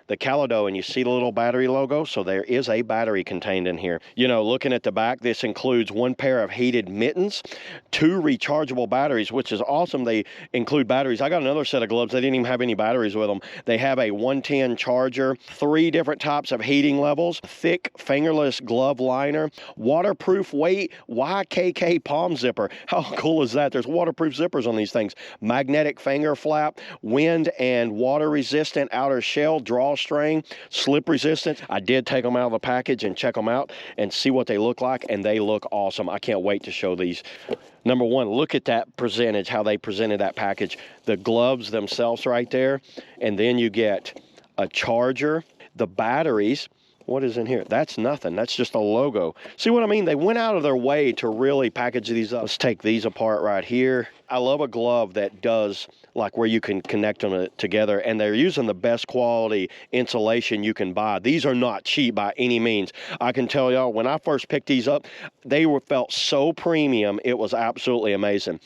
the Calido and you see the little battery logo. So there is a battery contained in here. You know, looking at the back, this includes 1 pair of heated mittens, 2 rechargeable batteries, which is awesome. They include batteries. I got another set of gloves. They didn't even have any batteries with them. They have a 110 charger, 3 different types of heating levels, thick fingerless glove liner, waterproof weight YKK palm zipper. How cool is that? There's waterproof zippers on these things. Magnetic finger flap, wind and water resistant outer shell, drawstring, slip resistant. I did take them out of the package and check them out and see what they look like, and they look awesome. I can't wait to show these. Number one, look at that percentage, how they presented that package. The gloves themselves right there, and then you get a charger, the batteries. What is in here? That's nothing. That's just a logo. See what I mean? They went out of their way to really package these up. Let's take these apart right here. I love a glove that does like where you can connect them together, and they're using the best quality insulation you can buy. These are not cheap by any means. I can tell y'all, when I first picked these up, they felt so premium. It was absolutely amazing.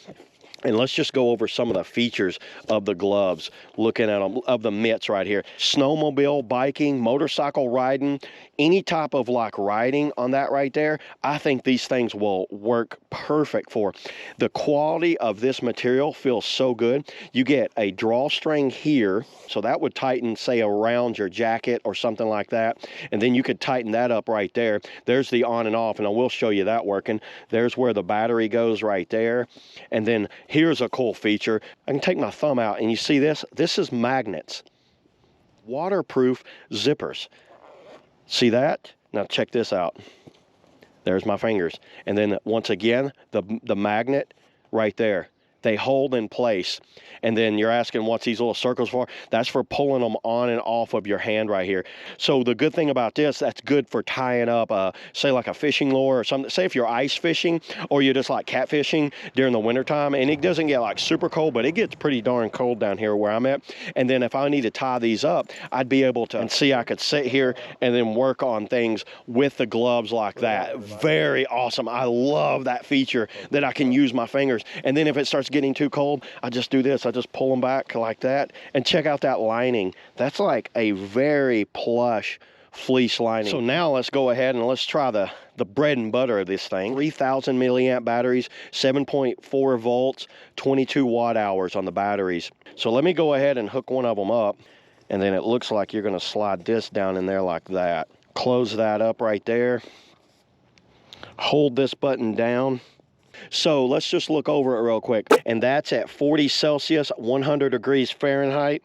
And let's just go over some of the features of the gloves, looking at them, of the mitts right here. Snowmobile, biking, motorcycle riding, any type of like riding on that right there, I think these things will work perfect for. The quality of this material feels so good. You get a drawstring here, so that would tighten, say, around your jacket or something like that. And then you could tighten that up right there. There's the on and off, and I will show you that working. There's where the battery goes right there. And then here's a cool feature. I can take my thumb out and you see this? This is magnets. Waterproof zippers. See that? Now check this out. There's my fingers. And then once again, the magnet right there. They hold in place. And then you're asking what's these little circles for? That's for pulling them on and off of your hand right here. So the good thing about this, that's good for tying up, say like a fishing lure or something. Say if you're ice fishing or you're just like catfishing during the wintertime, and it doesn't get like super cold, but it gets pretty darn cold down here where I'm at. And then if I need to tie these up, I'd be able to, and see, I could sit here and then work on things with the gloves like that. Very awesome. I love that feature that I can use my fingers. And then if it starts getting too cold, I just do this. I just pull them back like that. And check out that lining. That's like a very plush fleece lining. So now let's go ahead and let's try the bread and butter of this thing. 3,000 milliamp batteries, 7.4 volts, 22 watt hours on the batteries. So let me go ahead and hook one of them up, and then it looks like you're going to slide this down in there like that. Close that up right there. Hold this button down. So let's just look over it real quick. And that's at 40 Celsius, 100 degrees Fahrenheit.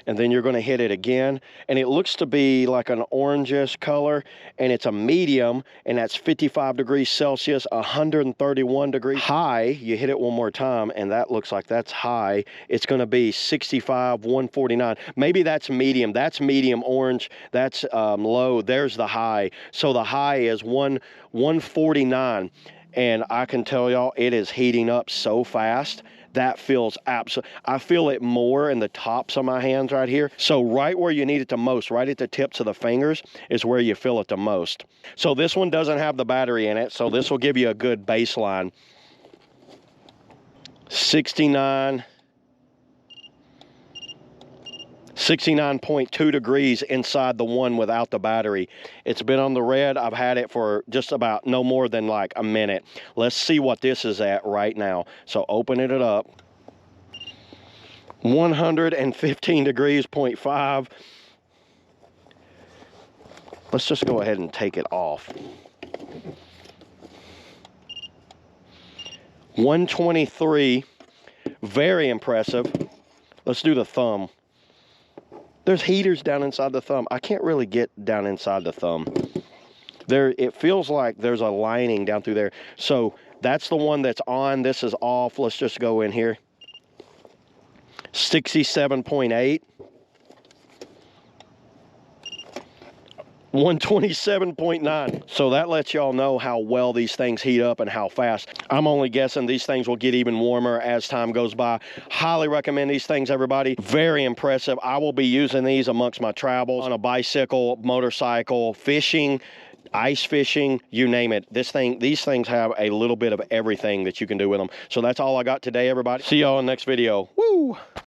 And then you're going to hit it again. And it looks to be like an orangish color. And it's a medium. And that's 55 degrees Celsius, 131 degrees. High, you hit it one more time. And that looks like that's high. It's going to be 65, 149. Maybe that's medium. That's medium orange. That's low. There's the high. So the high is 149. And I can tell y'all, it is heating up so fast. That feels absolutely, I feel it more in the tops of my hands right here. So right where you need it the most, right at the tips of the fingers, is where you feel it the most. So this one doesn't have the battery in it, so this will give you a good baseline. 69.2 degrees inside the one without the battery. It's been on the red. I've had it for just about no more than like a minute. Let's see what this is at right now. So opening it up. 115 degrees, 0.5. Let's just go ahead and take it off. 123, very impressive. Let's do the thumb. There's heaters down inside the thumb. I can't really get down inside the thumb. There, it feels like there's a lining down through there. So that's the one that's on. This is off. Let's just go in here. 67.8. 127.9. So that lets y'all know how well these things heat up and how fast. I'm only guessing these things will get even warmer as time goes by. Highly recommend these things, everybody. Very impressive. I will be using these amongst my travels on a bicycle, motorcycle, fishing, ice fishing, you name it. These things have a little bit of everything that you can do with them. So that's all I got today, everybody. See y'all in the next video. Woo!